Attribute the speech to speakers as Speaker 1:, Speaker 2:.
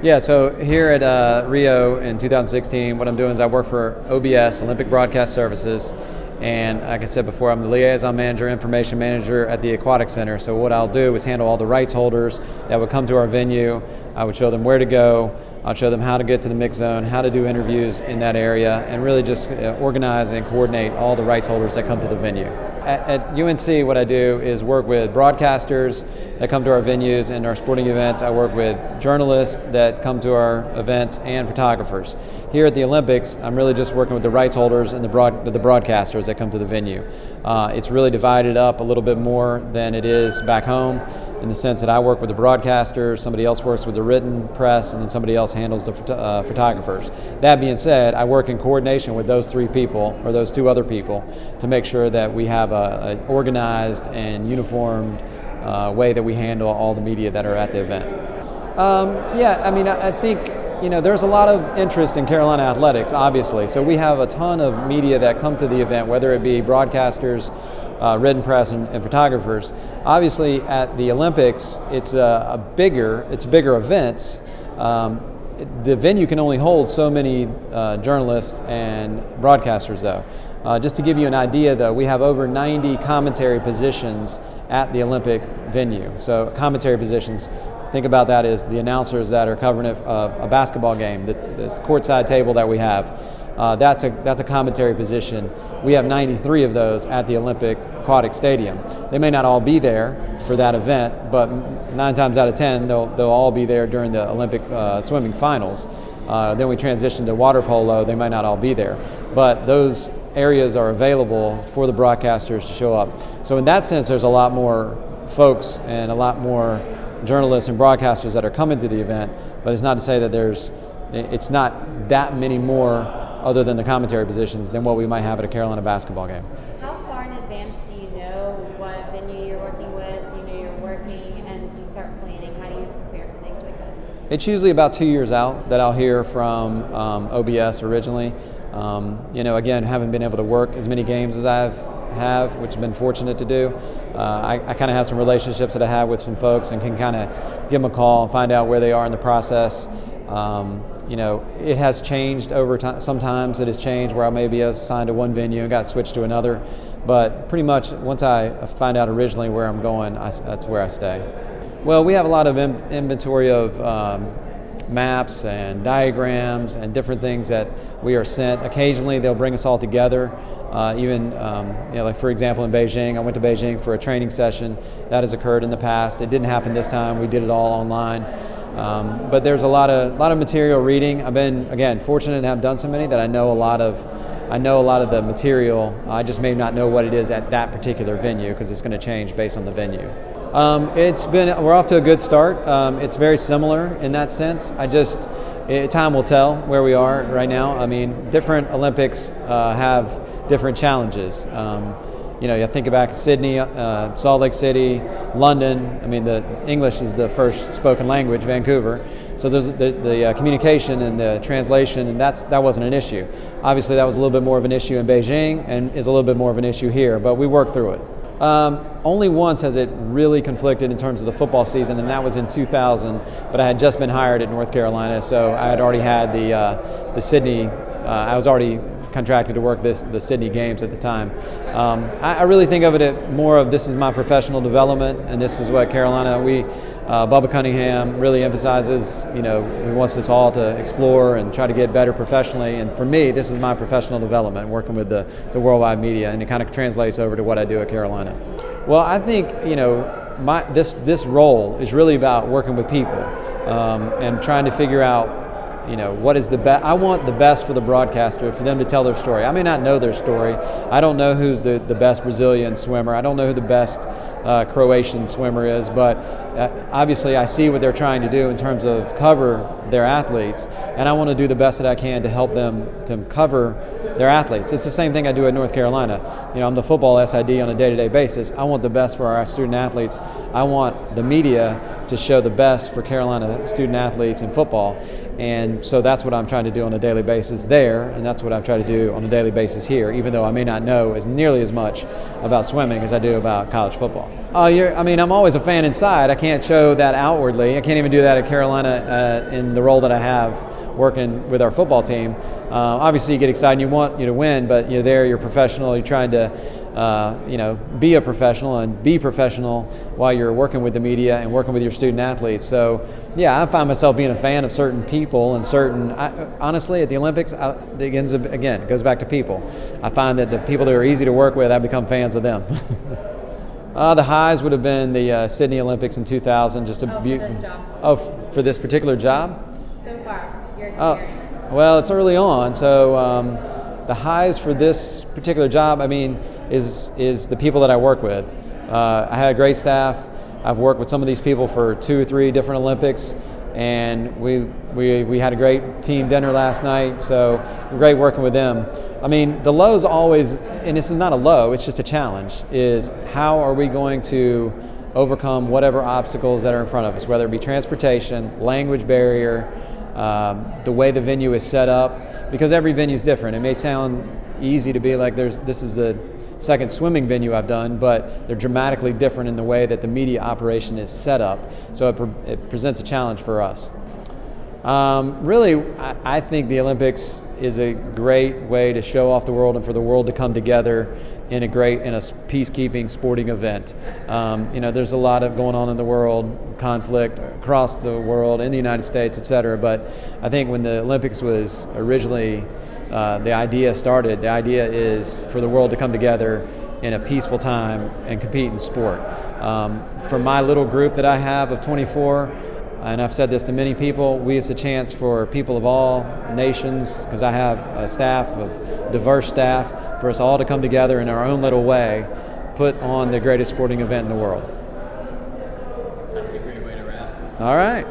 Speaker 1: Yeah, so here at Rio in 2016, what I'm doing is I work for OBS, Olympic Broadcast Services, and like I said before, I'm the liaison manager, information manager at the Aquatic Center. So what I'll do is handle all the rights holders that would come to our venue. I would show them where to go. I'll show them how to get to the mix zone, how to do interviews in that area, and really just organize and coordinate all the rights holders that come to the venue. At UNC, what I do is work with broadcasters that come to our venues and our sporting events. I work with journalists that come to our events and photographers. Here at the Olympics, I'm really just working with the rights holders and the broadcasters that come to the venue. It's really divided up a little bit more than it is back home, in the sense that I work with the broadcasters, somebody else works with the written press, and then somebody else handles the photographers. That being said, I work in coordination with those three people, or those two other people, to make sure that we have an organized and uniformed way that we handle all the media that are at the event. I think there's a lot of interest in Carolina athletics, obviously. So we have a ton of media that come to the event, whether it be broadcasters, written press, and photographers. Obviously, at the Olympics, it's bigger events. The venue can only hold so many journalists and broadcasters, though. Just to give you an idea, though, we have over 90 commentary positions at the Olympic venue. So commentary positions, think about that as the announcers that are covering a basketball game, the courtside table that we have. That's a commentary position. We have 93 of those at the Olympic Aquatic Stadium. They may not all be there for that event, but 9 times out of 10, they'll all be there during the Olympic swimming finals. Then we transition to water polo. They might not all be there, but those areas are available for the broadcasters to show up. So in that sense, there's a lot more folks and a lot more journalists and broadcasters that are coming to the event, but it's not to say that it's not that many more other than the commentary positions than what we might have at a Carolina basketball game.
Speaker 2: How far in advance do you know what venue you're working with, you're working, and you start planning? How do you prepare for things like this?
Speaker 1: It's usually about 2 years out that I'll hear from OBS originally. Again, haven't been able to work as many games as I have, which I've been fortunate to do. I kind of have some relationships that I have with some folks and can kind of give them a call and find out where they are in the process. It has changed over time. Sometimes it has changed where I may be assigned to one venue and got switched to another. But pretty much once I find out originally where I'm going, that's where I stay. Well, we have a lot of inventory of maps and diagrams and different things that we are sent. Occasionally they'll bring us all together. Like for example in Beijing, I went to Beijing for a training session. That has occurred in the past. It didn't happen this time. We did it all online. But there's a lot of material reading. I've been, again, fortunate to have done so many that I know a lot of the material. I just may not know what it is at that particular venue because it's going to change based on the venue. We're off to a good start. It's very similar in that sense. Time will tell where we are right now. I mean, different Olympics have different challenges. You think back Sydney, Salt Lake City, London. I mean, the English is the first spoken language, Vancouver. So there's the communication and the translation, and that wasn't an issue. Obviously, that was a little bit more of an issue in Beijing and is a little bit more of an issue here, but we worked through it. Only once has it really conflicted in terms of the football season, and that was in 2000, but I had just been hired at North Carolina, so I had already had the Sydney, I was already contracted to work the Sydney games at the time. I really think of it more of this is my professional development, and this is what Carolina, Bubba Cunningham really emphasizes, he wants us all to explore and try to get better professionally, and for me, this is my professional development, working with the worldwide media, and it kind of translates over to what I do at Carolina. Well, I think, this role is really about working with people and trying to figure out what is the best. I want the best for the broadcaster, for them to tell their story. I may not know their story. I don't know who's the best Brazilian swimmer. I don't know who the best Croatian swimmer is, but obviously I see what they're trying to do in terms of cover their athletes, and I want to do the best that I can to help them to cover they're athletes. It's the same thing I do at North Carolina. I'm the football SID on a day-to-day basis. I want the best for our student athletes. I want the media to show the best for Carolina student athletes in football. And so that's what I'm trying to do on a daily basis there, and that's what I'm trying to do on a daily basis here, even though I may not know nearly as much about swimming as I do about college football. I'm always a fan inside. I can't show that outwardly. I can't even do that at Carolina in the role that I have working with our football team. Obviously, you get excited and you want to win, but you're professional. You're trying to be a professional and be professional while you're working with the media and working with your student athletes. So, yeah, I find myself being a fan of certain people and honestly, at the Olympics, it goes back to people. I find that the people that are easy to work with, I become fans of them. The highs would have been the Sydney Olympics in 2000.
Speaker 2: For this job.
Speaker 1: For this particular job?
Speaker 2: So far, your experience.
Speaker 1: Well, it's early on, so the highs for this particular job, is the people that I work with. I had a great staff. I've worked with some of these people for 2 or 3 different Olympics, and we had a great team dinner last night, so great working with them. The lows always, and this is not a low, it's just a challenge, is how are we going to overcome whatever obstacles that are in front of us, whether it be transportation, language barrier, the way the venue is set up, because every venue is different. It may sound easy to be like this is the second swimming venue I've done, but they're dramatically different in the way that the media operation is set up, so it presents a challenge for us. Really, I think the Olympics is a great way to show off the world and for the world to come together in a peacekeeping sporting event. There's a lot of going on in the world, conflict across the world, in the United States, et cetera. But I think when the Olympics was originally, the idea started, the idea is for the world to come together in a peaceful time and compete in sport. For my little group that I have of 24, and I've said this to many people, it's a chance for people of all nations, because I have a staff of diverse staff, for us all to come together in our own little way, put on the greatest sporting event in the world.
Speaker 3: That's a great way to wrap.
Speaker 1: All right.